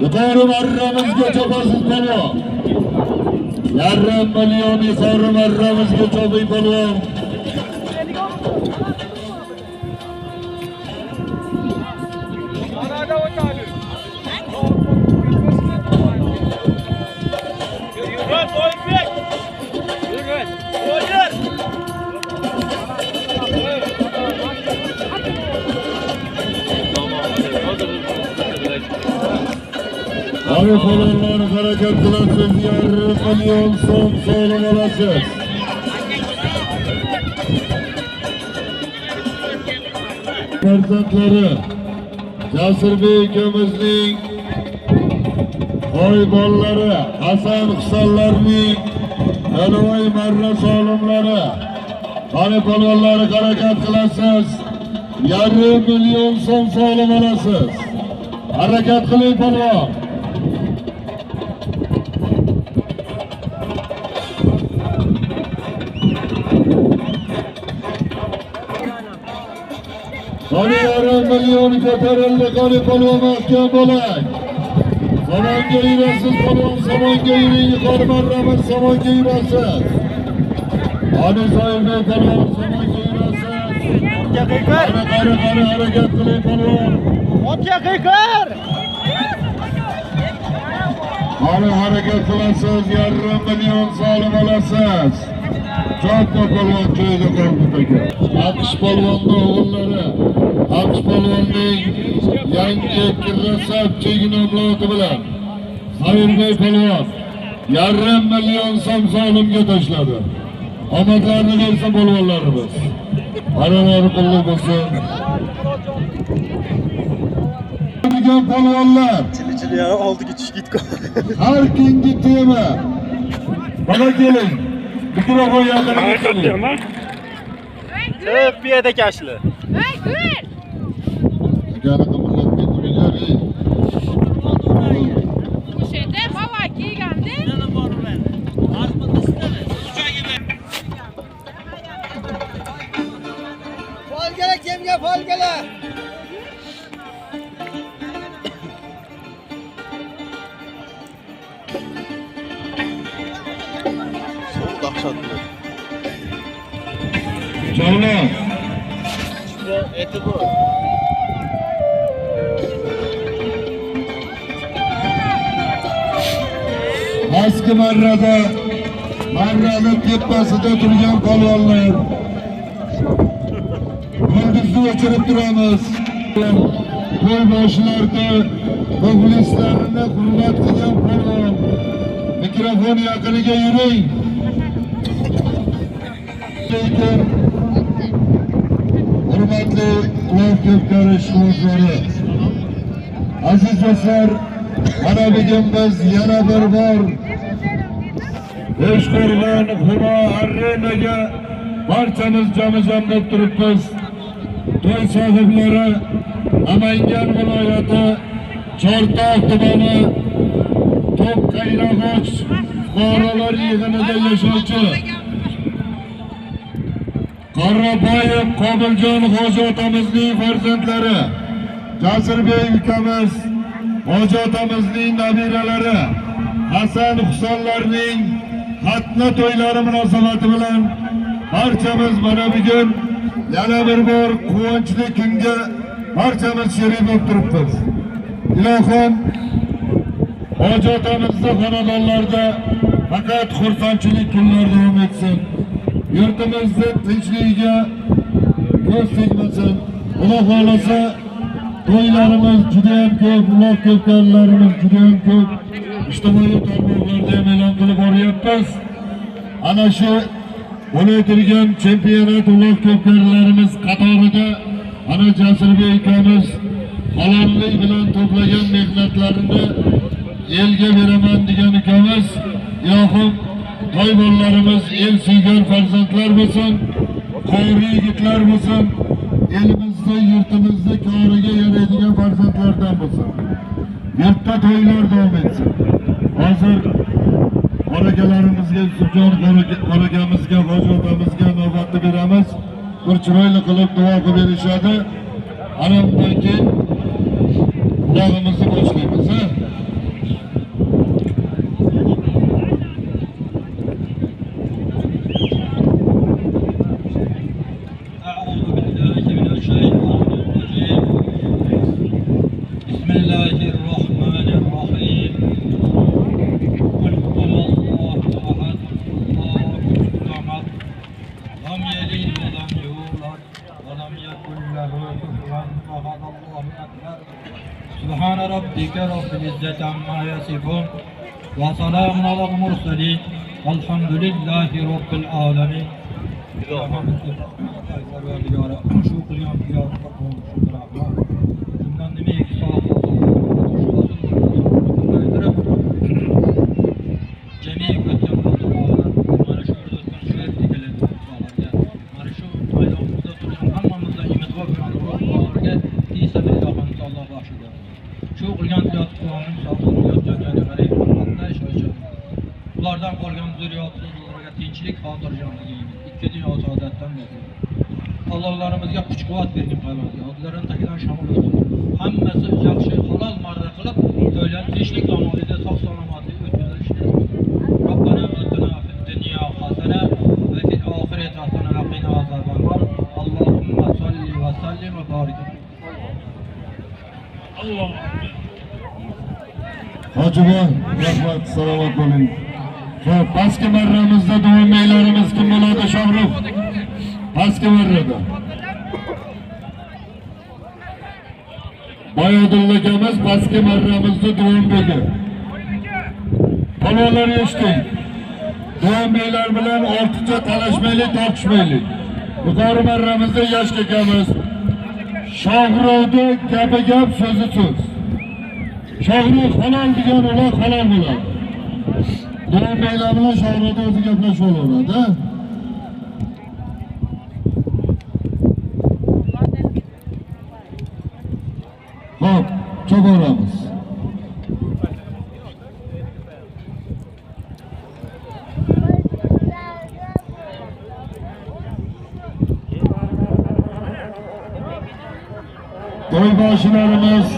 yuqori marramizga chopasiz polvon. Yarim million yuqori marramizga choping polvon. Abi polvonlar harakat qilasiz, yarim million so'm so'lim olasiz. Farzandlari Jasurbek akamizning qo'y bolalari, Hasan Husanlarning Alvoy marra solimlari. Qani polvonlar harakat qilasiz, yarim million so'm solim olasiz. Harakat qiling polvon. Qani yarim million ko'tarildi, qani polvon mahkam bo'ling. Samonga yurasiz polvon, samonga yuring, yuqori marramiz samonga yurasiz. Qani Zoirbek polvon, samonga yurasiz. Qani harakat qiling polvon. Otga qiqir. Qani harakat qilasiz, yarim million solim olasiz. Katta polvon joyida qoldi aka. Aqsh polvonning o'g'illari, Aqsh polvonning yangi kirrasabchi nomloti bilan Zoirbek polvon yarim million so'm solimga tashladi. Omadlarni bersin polvonlarimiz. Aralari qulluq bo'lsin. Degan polvonlar Chili oldiga tushib ketdi. har kungi tema. Bana keling. Mikrofon yaqiniga keling. Piyada kashli. Gana qimmat ketdi. O'shada havo kelganda Fol kerak, kimga fol kerak? So'q dahshatli. Javlon. Eti bu. Eski marrada tepasida turgan polvonlar. Yulduzni o'chirib turamiz. To'y boshlarida muxlislarini hurmat qilgan polvon. Mikrofon yaqiniga yuring. Lekin hurmatli ko'pkari ishqibozlari, aziz do'stlar, mana bugun biz yana bir bor Eshqo'rg'on Xudo arenaga barchamiz jam-jamlab turibmiz. To'y sohiblari Namangan viloyati Chortoq tumani To'qqayrag'och fuqarolar yig'inida yashovchi Qarraboyev Qobiljon hoji otamizning farzandlari, Jasurbek ukamiz, hoji otamizning nabiralari, Hasan Husanlarning xatna to'ylari munosabati bilan barchamiz mana bugun yana bir bor quvonchli kunga barchamiz sherik bo'lib turibmiz. Ilohim hoji otamizning xonadonlarida faqat xursandchilik kunlar davom etsin. Yurtimizning tinchligiga ko'z tegmasin. Xudo xolasa to'ylarimiz juda ham ko'p, uloq ko'pkarlarimiz juda ham ko'p. Ijtimoiy tarmoqlarda ham e'lon qilib boryapmiz. Ana shu o'laytirgan chempionat uloq ko'pkarlarimiz qatorida ana Jasurbek ukamiz halollik bilan to'plagan mehnatlarini elga beraman degan ukamiz, ilohim to'y bolalarimiz el suygan farzandlar bo'lsin, qori yigitlar bo'lsin, elimizda, yurtimizda koriga yaraydigan farzandlardan bo'lsin. Yurtda to'ylar davom etsin. Hozir qoragalarimizga, Subjon qoragamizga, hoji otamizga navbatni beramiz. Bir chiroyli qilib duo qilib berishadi. Ana undan keyin qulog'imizni boshlaymiz. سبحان ربك رب العزة عما يصفون وسلام على المرسلين والحمد لله رب العالمين. Ulardan qolgan zurriyotimizga tinchlik, xotirjamlik, ikki dunyo saodatdan bersin. Allohlarımızga kuch-quvvat bergin qalbimizga. Otlardan tagidan shamol o'tsin. Hammasi yaxshi, halol marra qilib, to'ylar tinchlik tomonida sog' salomatlik o'tkazishni. Robbana atina fid dunya hasana va fil oxirati hasana va qina azobannar. Allohumma salli va sallim va barik. Alloh. Hojiboy, rahmat, salomat bo'ling. Xo'p, pastki marramizda duomaylarimiz kim bo'ladi, Shohrux? Pastki marrada. Boyodulla akamiz pastki marramizda duombegi. Palonlar eshiting. Duomaylar bilan ortiqcha talashmaylik, tortishmaylik. Yuqori marramizda Yosh akamiz. Shohruxda gapi gap, so'zi so'z. Shohrux halol degan ular halol bo'ladi. Duomaylar bilan Shohruxda o'zi gaplashib olaveradi. Xo'p, cho'boramiz. To'yboshilarimiz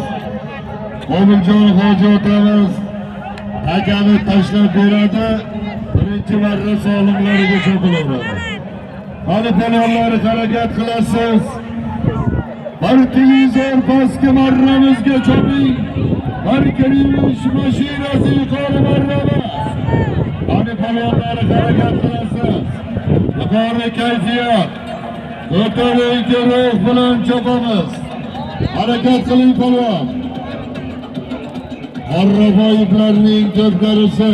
Qobiljon hoji otamiz akani tashlab beradi. Birinchi marra solimlariga cho'qilaveradi. Hali palonlar harakat qilasiz. Bir televizor pastki marramizga choping. Bir kirish mashinasi yuqori marramiz. Hali palonlar harakat qilasiz. Yuqori kayfiyat. Ko'tarinki ruh bilan chopamiz. Harakat qiling palon. Qorraboyevlarning to'plarisi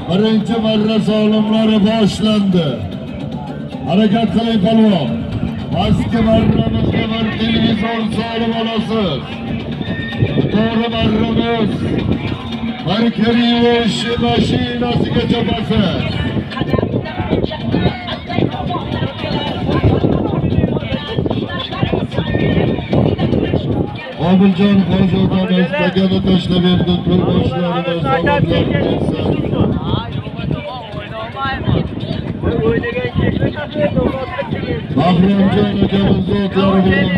birinchi marra solimlari boshlandi. Harakat qiling palon. Pastki marramizga bir televizor solim olasiz. Yuqori marramiz bir kirish mashinasiga chopasiz. Qobiljon hoji otamiz takani tashlab berdi. To'yboshilarimiz salomlar bersin. Bahromjon akamiz otlari bilan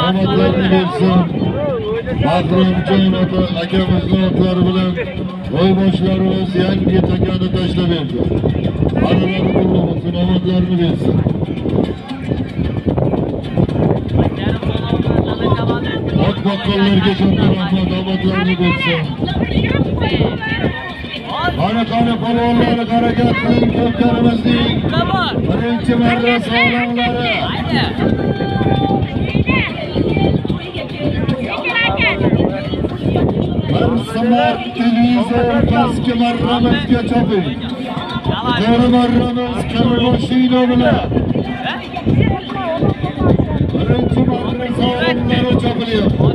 omadlarni bersin. Bahromjon akamiz otlari bilan to'yboshlarimiz yangi takani tashlab berdi. Aralari quruq bo'lsin, omadlarni bersin. Ot boqqanlarga katta rahmat, omadlarni bersin. Qani polvonlar harakat qiling, ko'pkarimizning birinchi marra solimlari. Bir smart televizor pastki marramizga choping. Yuqori marramiz kabi mashina bilan. Birinchi marra solimlari chopilyapti.